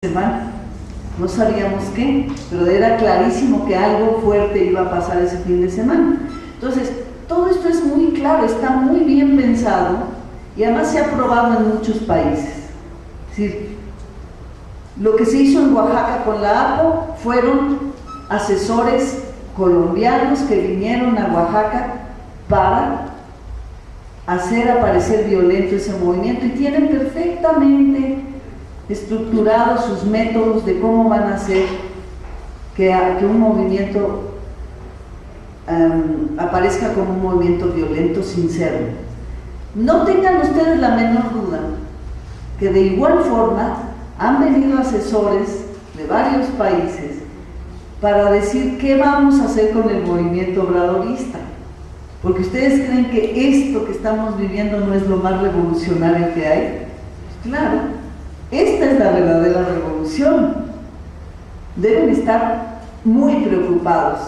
semana. No sabíamos qué, pero era clarísimo que algo fuerte iba a pasar ese fin de semana. Entonces, todo esto es muy claro, está muy bien pensado y además se ha aprobado en muchos países. Es decir, lo que se hizo en Oaxaca con la APO fueron asesores colombianos que vinieron a Oaxaca para hacer aparecer violento ese movimiento y tienen perfectamente estructurados sus métodos de cómo van a hacer que un movimiento aparezca como un movimiento violento sin serlo. No tengan ustedes la menor duda que de igual forma han venido asesores de varios países para decir qué vamos a hacer con el movimiento obradorista, porque ustedes creen que esto que estamos viviendo no es lo más revolucionario que hay. Pues claro, esta es la verdadera revolución. Deben estar muy preocupados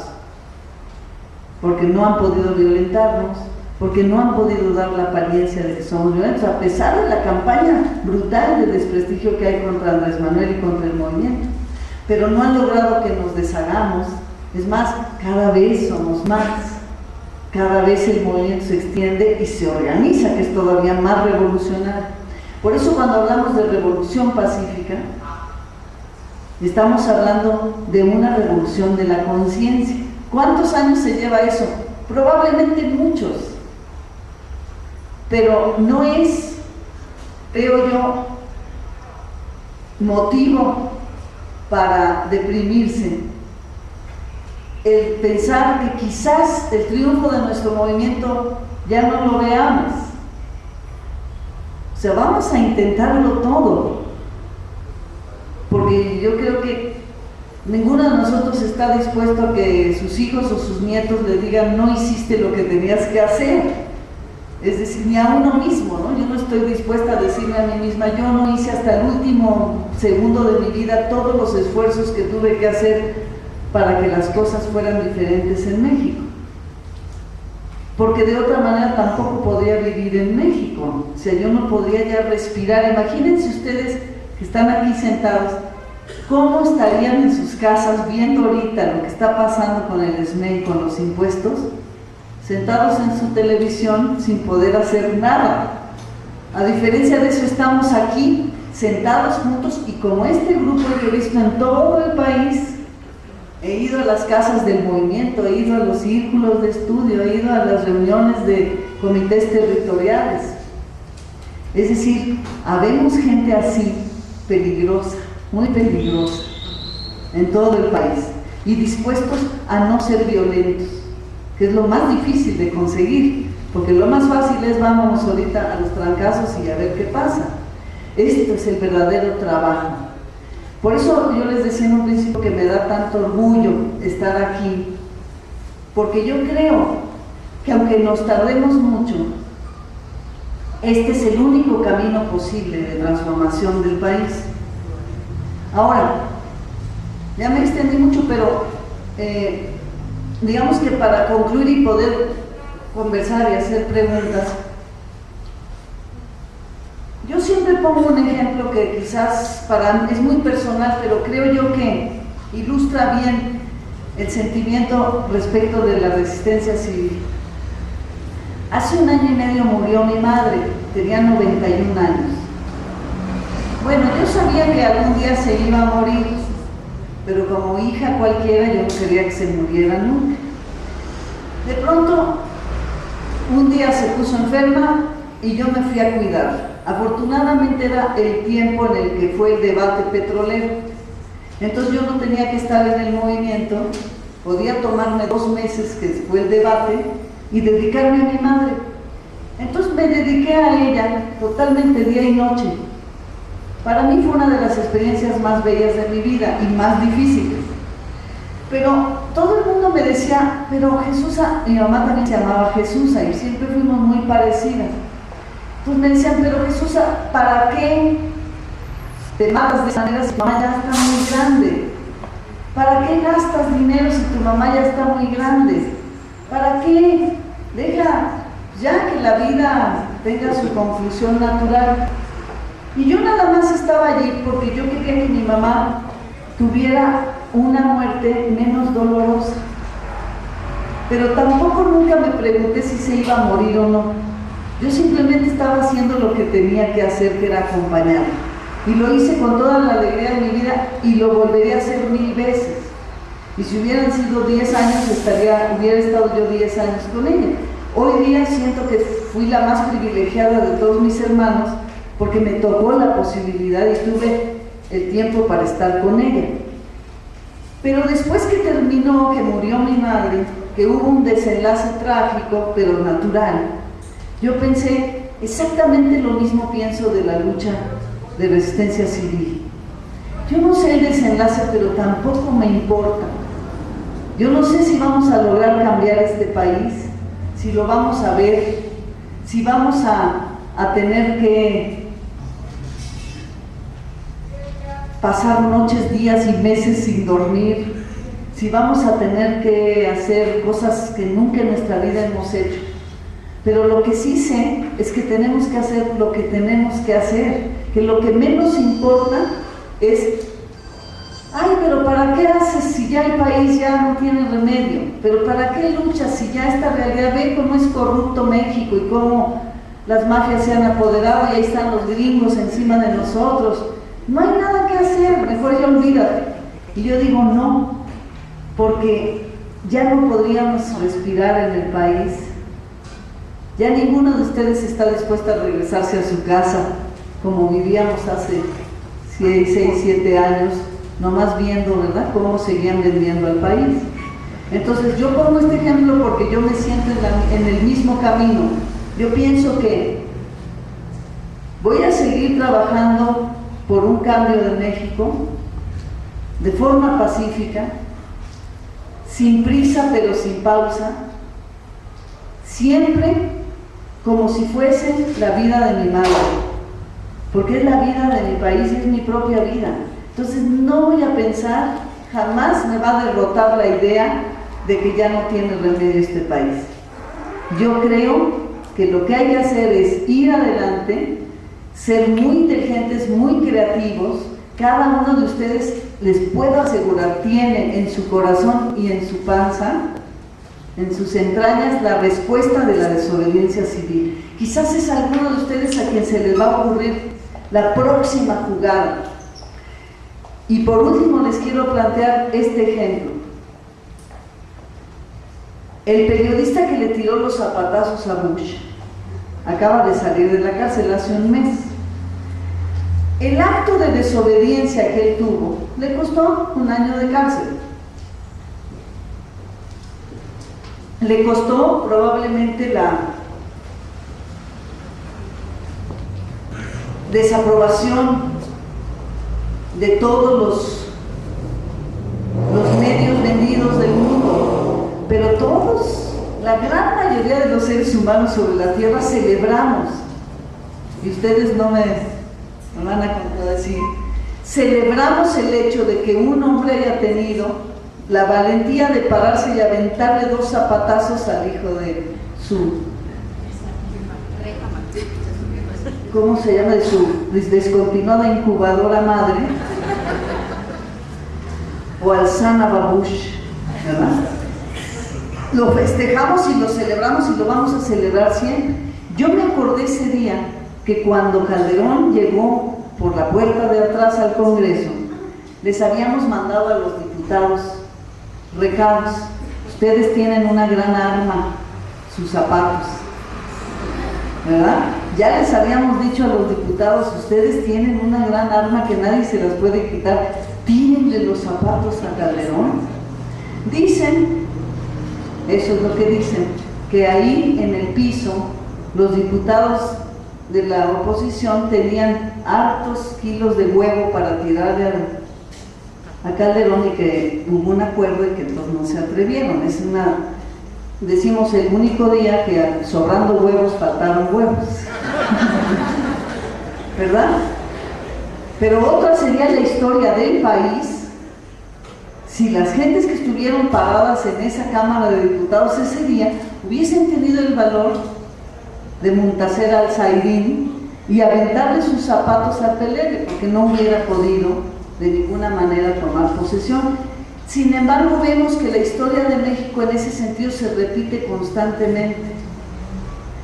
porque no han podido violentarnos, porque no han podido dar la apariencia de que somos violentos, a pesar de la campaña brutal de desprestigio que hay contra Andrés Manuel y contra el movimiento. Pero no han logrado que nos deshagamos. Es más, cada vez somos más, cada vez el movimiento se extiende y se organiza, que es todavía más revolucionario. Por eso cuando hablamos de revolución pacífica, estamos hablando de una revolución de la conciencia. ¿Cuántos años se lleva eso? Probablemente muchos, pero no es, creo yo, motivo para deprimirse el pensar que quizás el triunfo de nuestro movimiento ya no lo veamos. O sea, vamos a intentarlo todo, porque yo creo que ninguno de nosotros está dispuesto a que sus hijos o sus nietos le digan no hiciste lo que tenías que hacer. Es decir, ni a uno mismo, ¿no? Yo no estoy dispuesta a decirme a mí misma, yo no hice hasta el último segundo de mi vida todos los esfuerzos que tuve que hacer para que las cosas fueran diferentes en México. Porque de otra manera tampoco podría vivir en México. O sea, yo no podría ya respirar. Imagínense ustedes que están aquí sentados, ¿cómo estarían en sus casas viendo ahorita lo que está pasando con el SME y con los impuestos? Sentados en su televisión sin poder hacer nada. A diferencia de eso, estamos aquí sentados juntos y como este grupo que he visto en todo el país, he ido a las casas del movimiento, he ido a los círculos de estudio, he ido a las reuniones de comités territoriales. Es decir, habemos gente así, peligrosa, muy peligrosa, en todo el país, y dispuestos a no ser violentos, que es lo más difícil de conseguir, porque lo más fácil es vámonos ahorita a los trancazos y a ver qué pasa. Esto es el verdadero trabajo. Por eso yo les decía en un principio que me da tanto orgullo estar aquí, porque yo creo que aunque nos tardemos mucho, este es el único camino posible de transformación del país. Ahora, ya me extendí mucho, pero digamos que para concluir y poder conversar y hacer preguntas, yo siempre pongo un ejemplo que quizás es muy personal, pero creo yo que ilustra bien el sentimiento respecto de la resistencia civil. Hace 1 año y medio murió mi madre, tenía 91 años. Bueno, yo sabía que algún día se iba a morir, pero como hija cualquiera yo no quería que se muriera nunca. De pronto, un día se puso enferma y yo me fui a cuidar. Afortunadamente era el tiempo en el que fue el debate petrolero, entonces yo no tenía que estar en el movimiento, podía tomarme 2 meses que fue el debate y dedicarme a mi madre. Entonces me dediqué a ella totalmente día y noche. Para mí fue una de las experiencias más bellas de mi vida y más difíciles. Pero todo el mundo me decía, pero Jesusa, mi mamá también se llamaba Jesusa y siempre fuimos muy parecidas. Entonces me decían, pero Jesusa, ¿para qué te matas de esa manera si tu mamá ya está muy grande? ¿Para qué gastas dinero si tu mamá ya está muy grande? ¿Para qué? Deja ya que la vida tenga su conclusión natural. Y yo nada más estaba allí porque yo quería que mi mamá tuviera una muerte menos dolorosa. Pero tampoco nunca me pregunté si se iba a morir o no. Yo simplemente estaba haciendo lo que tenía que hacer, que era acompañar. Y lo hice con toda la alegría de mi vida y lo volvería a hacer 1000 veces. Y si hubieran sido 10 años, hubiera estado yo 10 años con ella. Hoy día siento que fui la más privilegiada de todos mis hermanos porque me tocó la posibilidad y tuve el tiempo para estar con ella. Pero después que terminó, que murió mi madre, que hubo un desenlace trágico, pero natural, yo pensé, exactamente lo mismo pienso de la lucha de resistencia civil. Yo no sé el desenlace, pero tampoco me importa. Yo no sé si vamos a lograr cambiar este país, si lo vamos a ver, si vamos a tener que pasar noches, días y meses sin dormir, si vamos a tener que hacer cosas que nunca en nuestra vida hemos hecho. Pero lo que sí sé es que tenemos que hacer lo que tenemos que hacer, que lo que menos importa es, ay, pero ¿para qué haces si ya el país ya no tiene remedio? ¿Pero para qué luchas si ya esta realidad? Ve cómo es corrupto México y cómo las mafias se han apoderado y ahí están los gringos encima de nosotros. No hay nada que hacer, mejor ya olvídate. Y yo digo no, porque ya no podríamos respirar en el país. Ya ninguno de ustedes está dispuesto a regresarse a su casa como vivíamos hace 6, 7 años, nomás viendo, ¿verdad?, cómo seguían vendiendo al país. Entonces yo pongo este ejemplo porque yo me siento en el mismo camino. Yo pienso que voy a seguir trabajando por un cambio de México de forma pacífica, sin prisa pero sin pausa, siempre como si fuese la vida de mi madre, porque es la vida de mi país y es mi propia vida. Entonces no voy a pensar, jamás me va a derrotar la idea de que ya no tiene remedio este país. Yo creo que lo que hay que hacer es ir adelante, ser muy inteligentes, muy creativos. Cada uno de ustedes, les puedo asegurar, tiene en su corazón y en su panza, en sus entrañas, la respuesta de la desobediencia civil. Quizás es alguno de ustedes a quien se les va a ocurrir la próxima jugada. Y por último les quiero plantear este ejemplo. El periodista que le tiró los zapatazos a Bush acaba de salir de la cárcel hace un mes. El acto de desobediencia que él tuvo le costó 1 año de cárcel. Le costó probablemente la desaprobación de todos los medios vendidos del mundo, pero todos, la gran mayoría de los seres humanos sobre la tierra celebramos, y ustedes no me van a contradecir, celebramos el hecho de que un hombre haya tenido la valentía de pararse y aventarle 2 zapatazos al hijo de su, ¿cómo se llama?, de su descontinuada incubadora madre, o al Sana Babush, ¿verdad? Lo festejamos y lo celebramos y lo vamos a celebrar siempre. Yo me acordé ese día que cuando Calderón llegó por la puerta de atrás al Congreso, les habíamos mandado a los diputados recados. Ustedes tienen una gran arma, sus zapatos, ¿verdad? Ya les habíamos dicho a los diputados, ustedes tienen una gran arma que nadie se las puede quitar, tírenle los zapatos a Calderón. Dicen, eso es lo que dicen, que ahí en el piso los diputados de la oposición tenían hartos kilos de huevo para tirarle a Calderón, y que hubo un acuerdo y que entonces no se atrevieron. Es decimos el único día que sobrando huevos faltaron huevos, ¿verdad? Pero otra sería la historia del país si las gentes que estuvieron paradas en esa Cámara de Diputados ese día hubiesen tenido el valor de Muntaser al-Zaidín y aventarle sus zapatos al pelele, porque no hubiera podido de ninguna manera tomar posesión. Sin embargo, vemos que la historia de México en ese sentido se repite constantemente.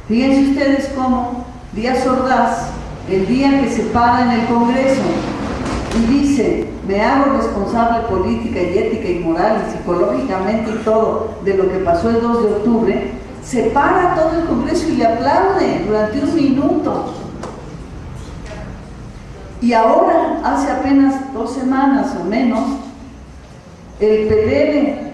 Fíjense ustedes cómo Díaz Ordaz, el día que se para en el Congreso y dice: me hago responsable política y ética y moral y psicológicamente y todo de lo que pasó el 2 de octubre, se para todo el Congreso y le aplaude durante un minuto. Y ahora, hace apenas 2 semanas o menos, el PDL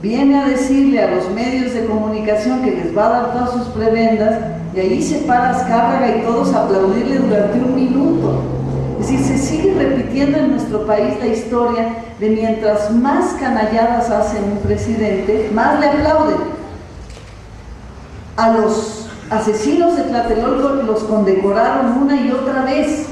viene a decirle a los medios de comunicación que les va a dar todas sus prebendas, y ahí se para Azcárraga y todos a aplaudirle durante un minuto. Es decir, se sigue repitiendo en nuestro país la historia de mientras más canalladas hace un presidente, más le aplauden. A los asesinos de Tlatelolco los condecoraron una y otra vez.